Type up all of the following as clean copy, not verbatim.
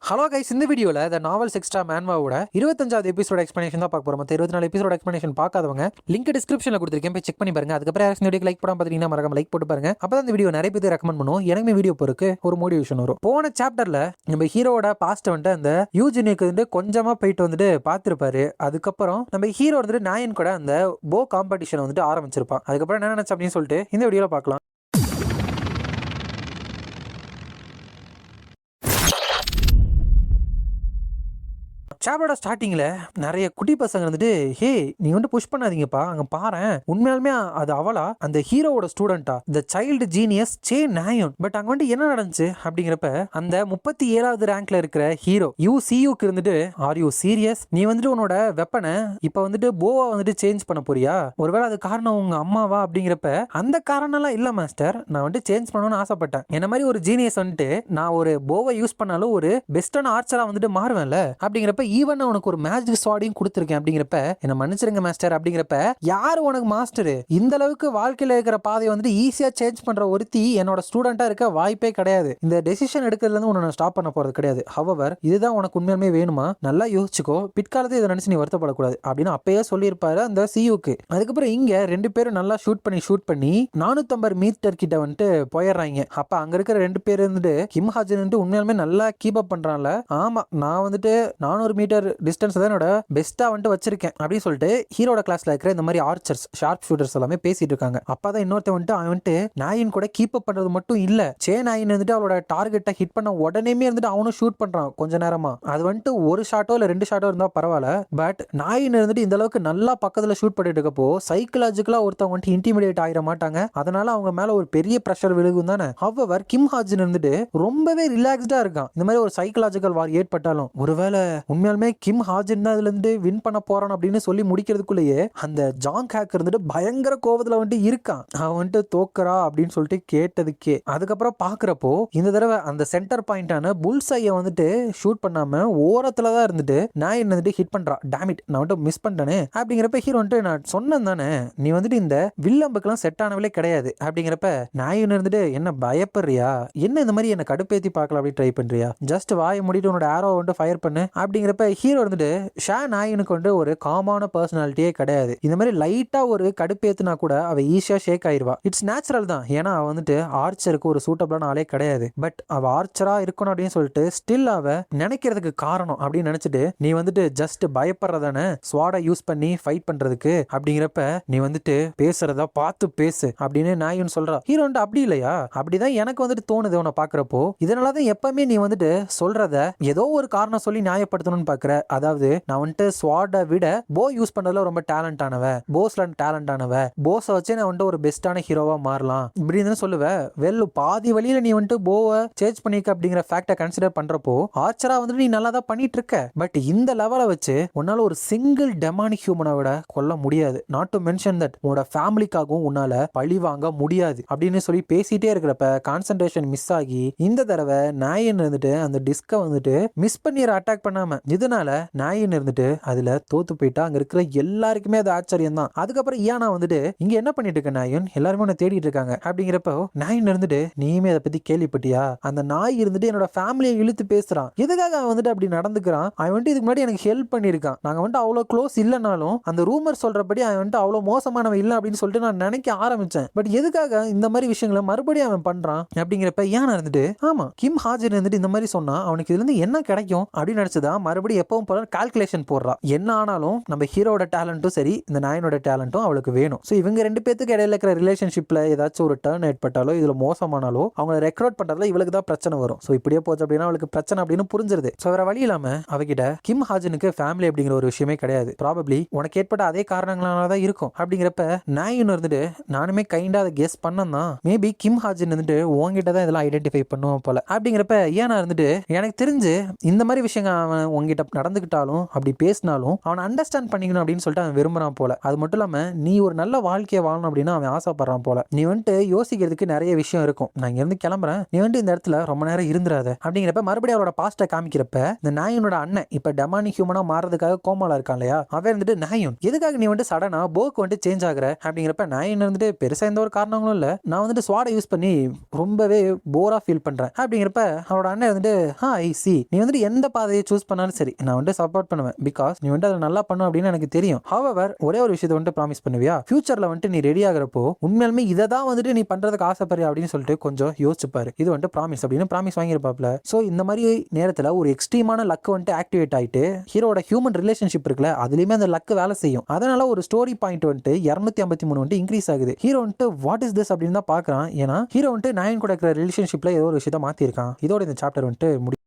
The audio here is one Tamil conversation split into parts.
ஹலோ கைஸ், இந்த வீடியோவில் த நாவல்ஸ் எக்ஸ்ட்ரா மேன்வாவோட 25வது எபிசோட எக்ஸ்பிளேஷன் தான் பார்க்க போகிறோம். மற்ற 24 எபிசோட எக்ஸ்பிளேஷன் பார்க்காதவங்க லிங்க் டிஸ்கிரிப்ஷனில் கொடுத்துருக்கேன், போய் செக் பண்ணி பாருங்க. அதுக்கப்புறம் யாராச்சும் வீடியோ லைக் பண்ணாம பார்த்தீங்கன்னா மறக்காம லைக் போட்டு பாருங்க. அப்போ தான் இந்த வீடியோ நிறைய பேர் ரெக்கமெண்ட் பண்ணுவோம். எனக்கு வீடியோ பொறுக்கு ஒரு மோட்டிவேஷன் வரும். போன சாப்டரில் நம்ம ஹீரோட பாஸ்ட் வந்துட்டு அந்த யூஜினிக்கு வந்து கொஞ்சமாக போயிட்டு வந்துட்டு பார்த்துருப்பாரு. அதுக்கப்புறம் நம்ம ஹீரோ வந்துட்டு நாயன் கூட அந்த போ காம்படிஷன் வந்துட்டு ஆரம்பிச்சிருப்பான். அதுக்கப்புறம் என்ன நினைச்சு அப்படின்னு சொல்லிட்டு இந்த வீடியோவில் பார்க்கலாம். சாப்டரோட ஸ்டார்டிங்ல நிறைய குட்டி பசங்க வந்துட்டு ஹே நீங்க வந்து புஷ் பண்ணாதீங்கப்பா, அங்க பாரு உண்மையாலுமே அது அவளா அந்த ஹீரோவோட ஸ்டூடெண்டா இந்த child genius say Nayan. But அங்க வந்து என்ன நடந்துச்சு அப்படிங்கிறப்ப அந்த 37வது ரேங்க்ல இருக்கிற ஹீரோ யூசியூக்கு இருந்துட்டு ஆர் யூ சீரியஸ், நீ வந்துட்டு உன்னோட வெப்பனை இப்ப வந்துட்டு போவா வந்துட்டு சேஞ்ச் பண்ண போறியா? ஒருவேளை அது காரணம் உங்க அம்மாவா அப்படிங்கிறப்ப அந்த காரணம்லாம் இல்ல மாஸ்டர், நான் வந்துட்டு சேஞ்ச் பண்ணணும்னு ஆசைப்பட்டேன். என்ன மாதிரி ஒரு ஜீனியஸ் வந்துட்டு நான் ஒரு போவை யூஸ் பண்ணாலும் ஒரு பெஸ்டான ஆர்ச்சரா வந்துட்டு மாறுவேன்ல அப்படிங்கிறப்ப ஈவன் உனக்கு ஒரு மேஜிக் ஸ்வார்டையும் கொடுத்துருக்கேன். அப்படிங்கிறப்ப என்ன மன்னிச்சிருங்க மாஸ்டர். அப்படிங்கிறப்ப யாரு உனக்கு மாஸ்டர்? இந்த அளவுக்கு வாழ்க்கையில இருக்கிற பாதையை வந்துட்டு ஈஸியா சேஞ்ச் பண்ற ஒருத்தி என்னோட ஸ்டூடெண்டா இருக்க வாய்ப்பே கிடையாது. இந்த டெசிஷன் எடுக்கிறதுல இருந்து உன்னை ஸ்டாப் பண்ண போறது கிடையாது. ஹவவர் இதுதான் உனக்கு உண்மையுமே வேணுமா? நல்லா யோசிச்சுக்கோ, பிற்காலத்தை இதை நினைச்சு நீ வருத்தப்படக்கூடாது அப்படின்னு அப்பயே சொல்லியிருப்பாரு அந்த சியூக்கு. அதுக்கப்புறம் இங்க ரெண்டு பேரும் நல்லா ஷூட் பண்ணி 450 மீட்டர் கிட்ட வந்துட்டு போயிடுறாங்க. அப்ப அங்க இருக்கிற ரெண்டு பேர் வந்துட்டு கிம் ஹாஜன் வந்துட்டு உண்மையாலுமே நல்லா கீப் அப் பண்றான்ல. ஆமா, நான் வந்துட்டு 400 மீட்டர் டிஸ்டன்ஸ் தான் என்னோட பெஸ்டா வந்துட்டு வச்சிருக்கேன் அப்படின்னு சொல்லிட்டு ஹீரோட கிளாஸ்ல இருக்கிற இந்த மாதிரி ஆர்ச்சர்ஸ் ஷார்ப் ஷூட்டர்ஸ் எல்லாமே பேசிட்டு இருக்காங்க. அப்பதான் இன்னொருத்த வந்துட்டு அவன் வந்துட்டு நாயின் கூட கீப் அப் பண்றது மட்டும் இல்ல, சே நாயின் வந்துட்டு அவளோட டார்கெட்டை ஹிட் பண்ண உடனேமே வந்துட்டு அவனும் ஷூட் பண்றான் கொஞ்ச நேரமா. அது வந்துட்டு ஒரு ஷாட்டோ இல்ல 2 ஷாட்டோ இருந்தா பரவாயில்ல, பட் நாயின் இருந்துட்டு இந்த அளவுக்கு நல்லா பக்கத்துல ஷூட் பண்ணிட்டு இருக்கப்போ சைக்கலாஜிக்கலா ஒருத்தவங்க வந்துட்டு இன்டிமிடேட் ஆகிட மாட்டாங்க. அதனால அவங்க மேல ஒரு பெரிய பிரஷர் விழுகும் தானே. ஹவவர் கிம் ஹாஜன் இருந்துட்டு ரொம்பவே ரிலாக்ஸ்டா இருக்கான். இந்த மாதிரி ஒரு சைக்கலாஜிக்கல் வார் ஏற்பட்டாலும் ஒருவேளை உண்மையாலுமே கிம் ஹாஜன் தான் அதுல இருந்து வின் பண்ண போறான் அப்படின்னு சொல்லி முடிக்கிறதுக்குள்ளேயே அந்த ஜாங் ஹேக் இருந்துட்டு பயங்கர கோபத்துல வந்துட்டு இருக்கான். அவன் வந்துட்டு தோக்கரா அப்படின்னு சொல்லிட்டு கேட்டதுக்கே அதுக்கப்புறம் பாக்குறப்போ இந்த தடவை அந்த சென்டர் பாயிண்டான புல்சையை வந்துட்டு ஷூட் பண்ணாம ஓரத்துல தான் இருந்துட்டு நான் என்ன வந்துட்டு ஹிட் பண்றான். டேமிட், நான் வந்துட்டு மிஸ் பண்ணிட்டேனே அப்படிங்கிறப்ப ஹீரோ வந்துட்டு நான் சொன்னேன் தானே நீ வந்துட்டு இந்த வில்லம்புக்கெல்லாம் செட் ஆனவளே கிடையாது அப்படிங்கிறப்ப நான் இருந்துட்டு என்ன பயப்படுறியா, என்ன இந்த மாதிரி என்ன கடுப்பேத்தி பார்க்கலாம் அப்படி ட்ரை பண்றியா, ஜஸ்ட் வாயை மூடிட்டு உன்னோட ஆரோ வந்துட்டு ஃபயர் பண்ணு அப்படிங்கிறப்ப ஹீரோ வந்துட்டு ஷா நாயனுக்கு வந்து ஒரு காமான பர்சனாலிட்டியே கிடையாது. இந்த மாதிரி லைட்டா ஒரு கடுப்பேத்துனா கூட அவ ஈஸியா ஷேக் ஆயிருவா. இட்ஸ் நேச்சுரல் தான், ஏன்னா அவ வந்துட்டு ஆர்ச்சருக்கு ஒரு சூட்டபிளான ஆளே கிடையாது. பட் அவ ஆர்ச்சரா இருக்கணும் அப்படின்னு சொல்லிட்டு ஸ்டில் அவ நினைக்கிறதுக்கு காரணம் அப்படின்னு நினைச்சிட்டு நீ வந்துட்டு ஜஸ்ட் பயப்படுறதானே ஸ்வாடை யூஸ் பண்ணி ஃபைட் பண்றதுக்கு அப்படிங்கிறப்ப நீ வந்துட்டு பேசுறதா பார்த்து பேசு அப்படின்னு நாயன் சொல்றா. ஹீரோ வந்துட்டு அப்படி இல்லையா, அப்படிதான் எனக்கு வந்துட்டு தோணுது உன்னை பாக்குறப்போ. இதனாலதான் எப்பவுமே நீ வந்துட்டு சொல்றத ஏதோ ஒரு காரணம் சொல்லி நியாயப்படுத்தணும்னு பாக்குற. அதாவது நான் வந்துட்டு ஸ்வாடை விட போ யூஸ் பண்றதுல ரொம்ப டேலண்ட் ஆனவ, போஸ்ல டேலண்ட் ஆனவ, போஸை வச்சு நான் வந்துட்டு ஒரு பெஸ்டான ஹீரோவா மாறலாம் இப்படின்னு சொல்லுவேன். வெல் பாதி வழியில நீ வந்துட்டு போவை சேஞ்ச் பண்ணிக்க அப்படிங்கிற ஃபேக்டை கன்சிடர் பண்றப்போ ஆர்ச்சரா வந்துட்டு நீ நல்லா தான் பண்ணிட்டு இருக்க. பட் இந்த லெவலை வச்சு உன்னால ஒரு சிங்கிள் டெமானிக் ஹியூமனை விட கொல்ல முடியாது. நாட் டு மென்ஷன் தட் உன்னோட ஃபேமிலிக்காகவும் உன்னால பழி வாங்க முடியாது அப்படின்னு சொல்லி பேசிட்டே இருக்கிறப்ப கான்சென்ட்ரேஷன் மிஸ் ஆகி இந்த தடவை நாயன் இருந்துட்டு அந்த டிஸ்கை வந்துட்டு மிஸ் பண்ணிடுற அட்டாக் பண்ணாம. இதனால நாயின் இருந்துட்டு அதுல தோத்து போயிட்டா. அங்க இருக்கிற எல்லாருக்குமே அது ஆச்சரியம் தான். அதுக்கப்புறம் ஏன்னா வந்துட்டு இங்க என்ன பண்ணிட்டு இருக்க நாயன், எல்லாருமே உன்னை தேடிட்டு இருக்காங்க அப்படிங்கிறப்போ நாயின் இருந்துட்டு நீயுமே அதை பத்தி கேள்விப்பட்டியா, அந்த நாய் இருந்துட்டு என்னோட ஃபேமிலியை இழுத்து பேசுறான், எதுக்காக அவன் வந்துட்டு அப்படி நடந்துக்கிறான், அவன் வந்துட்டு இதுக்கு முன்னாடி எனக்கு ஹெல்ப் பண்ணிருக்கான், நாங்க வந்துட்டு அவ்வளவு க்ளோஸ் இல்லைனாலும் அந்த ரூமர் சொல்றபடி அவன் வந்துட்டு அவ்வளவு மோசமானவன் இல்லை அப்படின்னு சொல்லிட்டு நான் நினைக்க ஆரம்பிச்சேன். பட் எதுக்காக இந்த மாதிரி விஷயங்களை மறுபடியும் அவன் பண்றான் அப்படிங்கிறப்ப ஏன்னா இருந்துட்டு ஆமா கிம் ஹாஜன் இருந்துட்டு இந்த மாதிரி சொன்னா அவனுக்கு இதுல இருந்து என்ன கிடைக்கும் அப்படின்னு நினைச்சதான் மறுபடியும் எப்பவும் போல கால்குலேஷன் போடுறா. என்ன ஆனாலும் நம்ம ஹீரோட டேலண்ட்டும் சரி இந்த நாயனோட டேலண்ட்டும் அவளுக்கு வேணும். ஸோ இவங்க ரெண்டு பேத்துக்கு இடையில இருக்கிற ரிலேஷன்ஷிப்ல ஏதாச்சும் ஒரு டர்ன் ஏற்பட்டாலோ இதுல மோசமானாலோ அவங்களை ரெக்ரூட் பண்றதுல இவளுக்கு தான் பிரச்சனை வரும். ஸோ இப்படியே போச்சு அப்படின்னா அவளுக்கு பிரச்சனை அப்படின்னு புரிஞ்சிருது. ஸோ வேற வழி இல்லாம அவகிட்ட கிம் ஹாஜனுக்கு ஃபேமிலி அப்படிங்கிற ஒரு விஷயமே கிடையாது, ப்ராபப்ளி உனக்கு ஏற்பட்ட அதே காரணங்களால தான் இருக்கும் அப்படிங்கிறப்ப நாயின் இருந்துட்டு நானுமே கைண்டா அதை கெஸ் பண்ணதான் மேபி கிம் ஹாஜன் வந்துட்டு உங்ககிட்ட தான் இதெல்லாம் ஐடென்டிஃபை பண்ணுவோம் போல அப்படிங்கிறப்ப ஏன்னா இருந்துட்டு எனக்கு தெரிஞ்சு இந்த மாதிரி விஷயங்கள் அவன் உங்ககிட்ட அவன்கிட்ட நடந்துக்கிட்டாலும் அப்படி பேசினாலும் அவனை அண்டர்ஸ்டாண்ட் பண்ணிக்கணும் அப்படின்னு சொல்லிட்டு அவன் விரும்புறான் போல. அது மட்டும் இல்லாம நீ ஒரு நல்ல வாழ்க்கையை வாழணும் அப்படின்னு அவன் ஆசைப்படுறான் போல. நீ வந்துட்டு யோசிக்கிறதுக்கு நிறைய விஷயம் இருக்கும், நான் இங்க இருந்து கிளம்புறேன், நீ வந்துட்டு இந்த இடத்துல ரொம்ப நேரம் இருந்துராத அப்படிங்கிறப்ப மறுபடியும் அவரோட பாஸ்ட்டை காமிக்கிறப்ப இந்த நாயனோட அண்ணன் இப்ப டெமானிக் ஹியூமனா மாறதுக்காக கோமால இருக்கான் இல்லையா, அவன் இருந்துட்டு நாயன் எதுக்காக நீ வந்துட்டு சடனா போக்கு வந்துட்டு சேஞ்ச் ஆகுற அப்படிங்கிறப்ப நாயன் இருந்துட்டு பெருசா எந்த ஒரு காரணங்களும் இல்ல, நான் வந்துட்டு ஸ்வாடை யூஸ் பண்ணி ரொம்பவே போரா ஃபீல் பண்றேன் அப்படிங்கிறப்ப அவரோட அண்ணன் வந்துட்டு ஐ சி, நீ வந்துட்டு எந்த பாதையை சூஸ் பண்ணாலும் சரி நான் வந்துட்டு சப்போர்ட் பண்ணுவேன், பிகாஸ் நீ வந்துட்டு அதை நல்லா பண்ணும் அப்படின்னு எனக்கு தெரியும். ஹவவர் ஒரே ஒரு விஷயத்தை வந்துட்டு ப்ராமிஸ் பண்ணுவியா, ஃபியூச்சர்ல வந்துட்டு நீ ரெடி ஆகிறப்போ உண்மையாலுமே இதை தான் வந்துட்டு நீ பண்றதுக்கு ஆசைப்படுற அப்படின்னு சொல்லிட்டு கொஞ்சம் யோசிச்சுப்பாரு. இது வந்துட்டு ப்ராமிஸ் அப்படின்னு ப்ராமிஸ் வாங்கியிருப்பாப்ல. ஸோ இந்த மாதிரி நேரத்தில் ஒரு எக்ஸ்ட்ரீமான லக் வந்துட்டு ஆக்டிவேட் ஆயிட்டு ஹீரோட ஹியூமன் ரிலேஷன்ஷிப் இருக்குல்ல அதுலயுமே அந்த லக் வேலை செய்யும். அதனால ஒரு ஸ்டோரி பாயிண்ட் வந்துட்டு 253 வந்துட்டு இன்க்ரீஸ் ஆகுது. ஹீரோ வந்துட்டு வாட் இஸ் திஸ் அப்படின்னு தான் பாக்குறான். ஏன்னா ஹீரோ வந்துட்டு நாயன் கூட இருக்கிற ரிலேஷன்ஷிப்ல ஏதோ ஒரு விஷயத்தை மாத்திருக்கான். இதோட இந்த சாப்டர் வந்துட்டு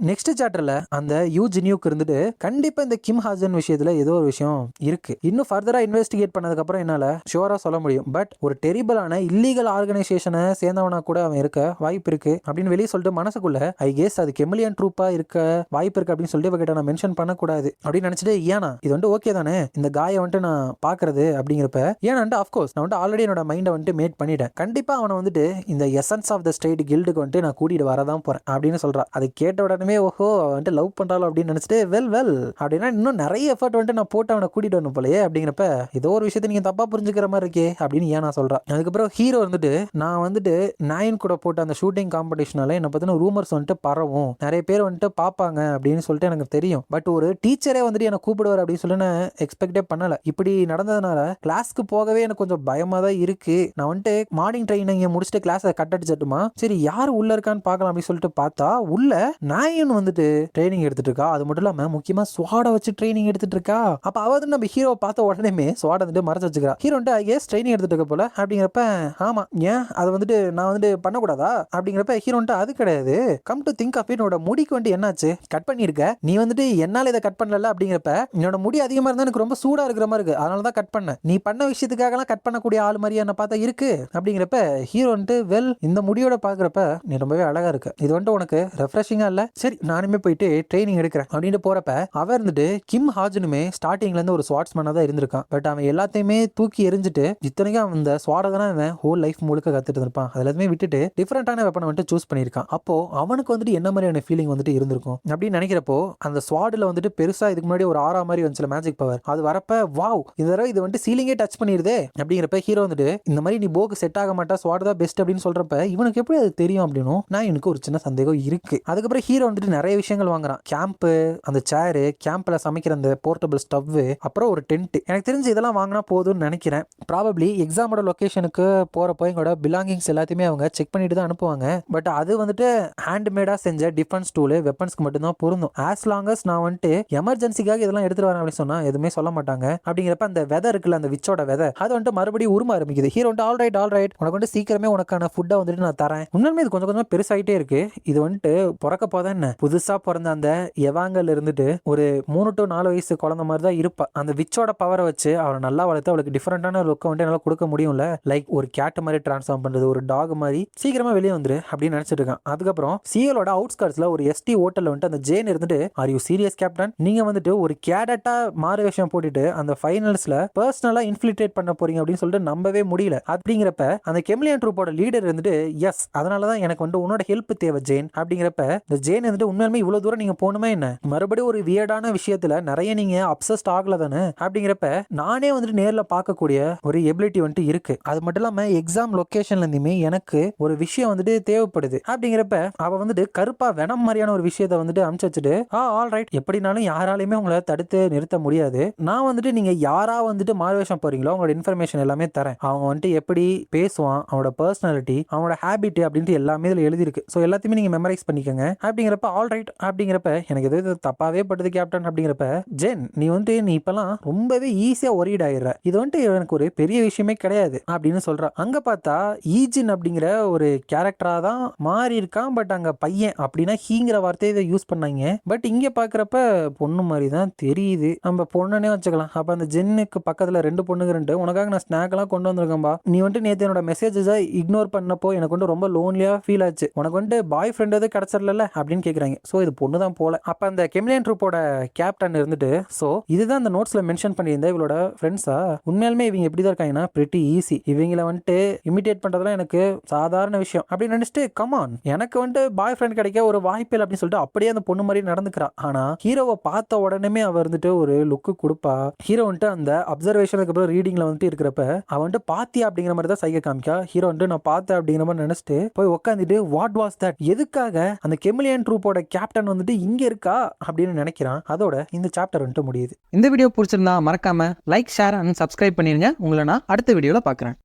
நெக்ஸ்ட் சாப்டர்ல அந்த யூ ஜினியூக்கு இருந்துட்டு கண்டிப்பா இந்த கிம் ஹாசன் விஷயத்துல ஏதோ ஒரு விஷயம் இருக்கு. இன்னும் ஃபர்தரா இன்வெஸ்டிகேட் பண்ணதுக்கு அப்புறம் என்னால ஷுவரா சொல்ல முடியும். பட் ஒரு டெரிபிளான இல்லீகல் ஆர்கனைசேஷனை சேர்ந்தவனா கூட அவன் இருக்க வாய்ப்பு இருக்கு அப்படின்னு வெளியே சொல்லிட்டு மனசுக்குள்ள ஐ கெஸ் அது கெமிலியன் ட்ரூப்பா இருக்க வாய்ப்பு இருக்கு அப்படின்னு சொல்லிட்டு இவகிட்ட நான் மென்ஷன் பண்ணக்கூடாது அப்படின்னு நினைச்சிட்டு ஏன்னா இது வந்துட்டு ஓகே தானே இந்த காயை வந்துட்டு நான் பாக்குறது அப்படிங்கிறப்ப ஏன்னா அஃப்கோர்ஸ் நான் வந்துட்டு ஆல்ரெடி என்னோட மைண்டை வந்துட்டு மேட் பண்ணிட்டேன். கண்டிப்பா அவனை வந்துட்டு இந்த எசன்ஸ் ஆஃப் த ஸ்டேட் கில்டுக்கு வந்துட்டு நான் கூட்டிட்டு வரதான் போறேன் அப்படின்னு சொல்றான். அதை கேட்ட உடனே ஓஹோ வந்துட்டு லவ் பண்றாலும் அப்படின்னு நினைச்சிட்டு வெல் அப்படின்னா இன்னும் நிறைய எஃபர்ட் வந்துட்டு நான் போட்டு அவனை கூட்டிட்டு வரணும் போலயே அப்படிங்கிறப்ப ஏதோ ஒரு விஷயத்தை நீங்க தப்பா புரிஞ்சுக்கிற மாதிரி இருக்கே அப்படின்னு ஏன் நான் சொல்றேன். அதுக்கப்புறம் ஹீரோ வந்துட்டு நான் வந்துட்டு நாயன் கூட போட்ட அந்த ஷூட்டிங் காம்படிஷனால என்ன பத்தின ரூமர்ஸ் வந்துட்டு பரவும், நிறைய பேர் வந்துட்டு பார்ப்பாங்க அப்படின்னு சொல்லிட்டு எனக்கு தெரியும். பட் ஒரு டீச்சரே வந்துட்டு என்ன கூப்பிடுவார் அப்படின்னு சொல்லி நான் எக்ஸ்பெக்டே பண்ணல. இப்படி நடந்ததுனால கிளாஸ்க்கு போகவே எனக்கு கொஞ்சம் பயமா தான் இருக்கு. நான் வந்துட்டு மார்னிங் ட்ரைனிங் முடிச்சுட்டு கிளாஸை கட் அடிச்சட்டுமா, சரி யார் உள்ள இருக்கான்னு பார்க்கலாம் அப்படின்னு சொல்லிட்டு பார்த்தா உள்ள நாயன் வந்துட்டு ட்ரைனிங் எடுத்துட்டு இருக்கா. அது மட்டும் இல்லாம முக்கியமா ஸ்வாட வச்சு ட்ரைனிங் எடுத்துட்டு இருக்கா. அப்ப அவ வந்து நம்ம ஹீரோ பார்த்த உடனே ஸ்வாட வந்துட்டு மறைச்சு வச்சுக்கிறா. ஹீரோ வந்துட்டு ஐ கெஸ் ட்ரைனிங் எடுத்துட்டு இருக்க போல அப்படிங்கிறப்ப ஆமா ஏன் அதை வந்துட்டு நான் வந்துட்டு பண்ணக்கூடாதா அப்படிங்கிறப்ப ஹீரோ வந்துட்டு அது கிடையாது, கம் டு திங்க் ஆஃப் என்னோட முடிக்கு வந்துட்டு என்னாச்சு கட் பண்ணிருக்க, நீ வந்துட்டு என்னால இதை கட் பண்ணல அப்படிங்கிறப்ப என்னோட முடி அதிகமா இருந்தா எனக்கு ரொம்ப சூடா இருக்கிற மாதிரி இருக்கு, அதனாலதான் கட் பண்ண, நீ பண்ண விஷயத்துக்காகலாம் கட் பண்ணக்கூடிய ஆள் மாதிரி என்ன பார்த்தா இருக்கு அப்படிங்கிறப்ப ஹீரோ வந்துட்டு வெல் இந்த முடியோட பாக்குறப்ப நீ ரொம்பவே அழகா இருக்கு, இது வந்துட்டு உனக்கு ரெஃப்ரெஷிங்கா இல்ல, சரி நானுமே போயிட்டு ட்ரைனிங் எடுக்கிறேன் அப்படின்னு போறப்ப அவன் இருந்துட்டு கிம் ஹாஜனுமே ஸ்டார்டிங்ல இருந்து ஒரு ஸ்வாட்ஸ்மேனா தான் இருந்திருக்கான். பட் அவன் எல்லாத்தையுமே தூக்கி எரிஞ்சிட்டு இத்தனைக்கும் அவன் இந்த ஸ்வாட தான் அவன் ஹோல் லைஃப் முழுக்க கத்துட்டு இருப்பான். அது எல்லாத்தையுமே விட்டுட்டு டிஃபரெண்டான வெப்பனை வந்துட்டு சூஸ் பண்ணியிருக்கான். அப்போ அவனுக்கு வந்துட்டு என்ன மாதிரியான ஃபீலிங் வந்துட்டு இருந்திருக்கும் அப்படின்னு நினைக்கிறப்போ அந்த ஸ்வாட்ல வந்துட்டு பெருசா இதுக்கு முன்னாடி ஒரு ஆறா மாதிரி வந்துச்சு மேஜிக் பவர், அது வரப்ப வாவ் இந்த தடவை இது வந்துட்டு சீலிங்கே டச் பண்ணிருதே அப்படிங்கிறப்ப ஹீரோ வந்துட்டு இந்த மாதிரி நீ போக்கு செட் ஆக மாட்டா ஸ்வாட் தான் பெஸ்ட் அப்படின்னு சொல்றப்ப இவனுக்கு எப்படி அது தெரியும் அப்படின்னு நான் எனக்கு ஒரு சின்ன சந்தேகம் இருக்கு. அதுக்கப்புறம் ஹீரோ வந்துட்டு நிறைய விஷயங்கள் வாங்குறான். கேம்ப், அந்த சேரு, கேம்ப்ல சமைக்கிற அந்த போர்ட்டபிள் ஸ்டவ், அப்புறம் ஒரு டென்ட். எனக்கு தெரிஞ்சு இதெல்லாம் வாங்கினா போதும்னு நினைக்கிறேன். ப்ராபப்ளி எக்ஸாமோட லொகேஷனுக்கு போறப்போ எங்களோட பிலாங்கிங்ஸ் எல்லாத்தையுமே அவங்க செக் பண்ணிட்டு தான் அனுப்புவாங்க. பட் அது வந்துட்டு ஹேண்ட்மேடா செஞ்ச டிஃபென்ஸ் டூல் வெப்பன்ஸ்க்கு மட்டும்தான் பொருந்தும். ஆஸ் லாங் அஸ் நான் வந்துட்டு எமர்ஜென்சிக்காக இதெல்லாம் எடுத்துட்டு வரேன் அப்படின்னு சொன்னா எதுவுமே சொல்ல மாட்டாங்க. அப்படிங்கிறப்ப அந்த வெதை இருக்குல்ல, அந்த விச்சோட வெதை அது வந்துட்டு மறுபடியும் உரும ஆரம்பிக்குது. ஹீரோ வந்துட்டு ஆல் ரைட் உனக்கு வந்துட்டு சீக்கிரமே உனக்கான ஃபுட்டை வந்துட்டு நான் தரேன். உண்மையுமே இது கொஞ்சம் கொஞ்சம் பெருசாயிட்டே இருக்கு. இது வந்துட்டு பிறக்க போதான் என்ன புதுசா பிறந்த அந்த எவாங்கல் இருந்துட்டு ஒரு 3 to 4 வயசு குழந்தை மாதிரி தான் இருப்பா. அந்த விச்சோட பவரை வச்சு அவளை நல்லா வளர்த்து அவளுக்கு டிஃபரெண்டான லுக்கை வந்து என்னால் கொடுக்க முடியும்ல. லைக் ஒரு கேட் மாதிரி டிரான்ஸ்ஃபார்ம் பண்றது, ஒரு டாக் மாதிரி சீக்கிரமா வெளியே வந்துரு அப்படின்னு நினைச்சிட்டு இருக்கான். அதுக்கப்புறம் சிஎலோட அவுட்ஸ்கர்ட்ஸ்ல ஒரு எஸ்டி ஹோட்டல்ல வந்துட்டு அந்த ஜேன் இருந்துட்டு ஆர் யூ சீரியஸ் கேப்டன், நீங்க வந்துட்டு ஒரு கேடட்டா மாறு விஷயம் போட்டுட்டு அந்த ஃபைனல்ஸ்ல பர்சனலா இன்ஃபில்ட்ரேட் பண்ண போறீங்க அப்படின்னு சொல்லிட்டு நம்பவே முடியல. அப்படிங்கிறப்ப அந்த கெமிலியன் ட்ரூப்போட லீடர் இருந்துட்டு எஸ் அதனாலதான் எனக்கு வந்து உன்னோட ஹெல்ப் தேவை ஜேன் அப்படிங்கிறப்ப இந்த ஜேன் வந்துட்டு உண்மையுமே இவ்வளவு தூரம் நீங்க போகணுமே என்ன, மறுபடியும் ஒரு வியர்டான விஷயத்துல நிறைய நீங்க அப்சஸ்ட் ஆகல தானே அப்படிங்கிறப்ப நானே வந்துட்டு நேர்ல பார்க்கக்கூடிய ஒரு எபிலிட்டி வந்துட்டு இருக்கு. அது மட்டும் இல்லாம எக்ஸாம் லொகேஷன்ல இருந்துமே எனக்கு ஒரு விஷயம் வந்துட்டு தேவைப்படுது அப்படிங்கிறப்ப அவ வந்துட்டு கருப்பா வெனம் மாதிரியான ஒரு விஷயத்த வந்துட்டு அனுப்பிச்சு வச்சுட்டு ஆல் ரைட் எப்படினாலும் யாராலையுமே உங்களை தடுத்து நிறுத்த முடியாது, நான் வந்துட்டு நீங்க யாரா வந்துட்டு மாறுவேஷம் போறீங்களோ அவங்களோட இன்ஃபர்மேஷன் எல்லாமே தரேன், அவங்க வந்துட்டு எப்படி பேசுவான், அவனோட பர்சனாலிட்டி, அவனோட ஹேபிட் அப்படின்ட்டு எல்லாமே இதுல எழுதிருக்கு. ஸோ எல்லாத்தையுமே நீங்க மெமரைஸ் பண்ணிக்கோங்க அப்படிங்கிறப்ப ஆல் ரைட் அப்படிங்கிறப்ப எனக்கு எது தப்பாவே படுது கேப்டன் அப்படிங்கிறப்ப ஜென் நீ வந்துட்டு நீ இப்பெல்லாம் ரொம்பவே ஈஸியா ஒரீட் ஆயிடுற, இது வந்துட்டு எனக்கு ஒரு பெரிய விஷயமே கிடையாது அப்படின்னு சொல்றான். அங்க பார்த்தா ஈஜின் அப்படிங்கிற ஒரு கேரக்டரா தான் மாறி இருக்கான். பட் அங்க பையன் அப்படின்னா ஹீங்கிற வார்த்தையை இதை யூஸ் பண்ணாங்க. பட் இங்க பாக்குறப்ப பொண்ணு மாதிரி தான் தெரியுது, நம்ம பொண்ணுனே வச்சுக்கலாம். அப்ப அந்த ஜென்னுக்கு பக்கத்துல 2 பொண்ணுங்க உனக்காக நான் ஸ்நாக் எல்லாம் கொண்டு வந்திருக்கேன்பா, நீ வந்துட்டு நேற்று என்னோட மெசேஜஸை இக்னோர் பண்ணப்போ எனக்கு வந்து ரொம்ப லோன்லியா ஃபீல் ஆச்சு, உனக்கு வந்துட்டு பாய் ஃப்ரெண்ட் எதுவும் கிடைச்சிடல அப்படின்னு கேட்குறாங்க. ஸோ இது பொண்ணு தான் போல. அப்போ அந்த கெமிலியன் ட்ரூப்போட கேப்டன் இருந்துட்டு, ஸோ இதுதான் அந்த நோட்ஸில் மென்ஷன் பண்ணியிருந்தேன் இவளோட ஃப்ரெண்ட்ஸா, உண்மையாலுமே இவங்க எப்படி தான் இருக்காங்கன்னா பிரிட்டி ஈஸி, இவங்கள வந்துட்டு இமிட்டேட் பண்ணுறதுலாம் எனக்கு சாதாரண விஷயம் அப்படின்னு நினச்சிட்டு, கமான் எனக்கு வந்துட்டு பாய் ஃப்ரெண்ட் கிடைக்க ஒரு வாய்ப்பு இல்லை அப்படின்னு சொல்லிட்டு அப்படியே அந்த பொண்ணு மாதிரி நடந்துக்கிறா. ஆனால் ஹீரோவை பார்த்த உடனே அவ வந்துட்டு ஒரு லுக்கு கொடுப்பா. ஹீரோ வந்துட்டு அந்த அப்சர்வேஷனுக்கு அப்புறம் ரீடிங்ல வந்துட்டு இருக்கிறப்ப அவன் வந்துட்டு பாத்தியா அப்படிங்கிற மாதிரி தான் சைகை காமிக்கா. ஹீரோ வந்துட்டு நான் பார்த்தேன் அப்படிங்கிற மாதிரி நினைச்சிட்டு போய் உட்காந்துட்டு வாட் வாஸ் தட், எதுக்காக அந்த கெமிலியன் ட்ரூப்போட கேப்டன் வந்துட்டு இங்க இருக்கா அப்படின்னு நினைக்கிறான். அதோட இந்த சாப்டர் வந்துட்டு முடியுது. இந்த வீடியோ பிடிச்சிருந்தா மறக்காம லைக், ஷேர் அண்ட் சப்ஸ்கிரைப் பண்ணிருங்க. உங்களை நான் அடுத்த வீடியோல பார்க்குறேன்.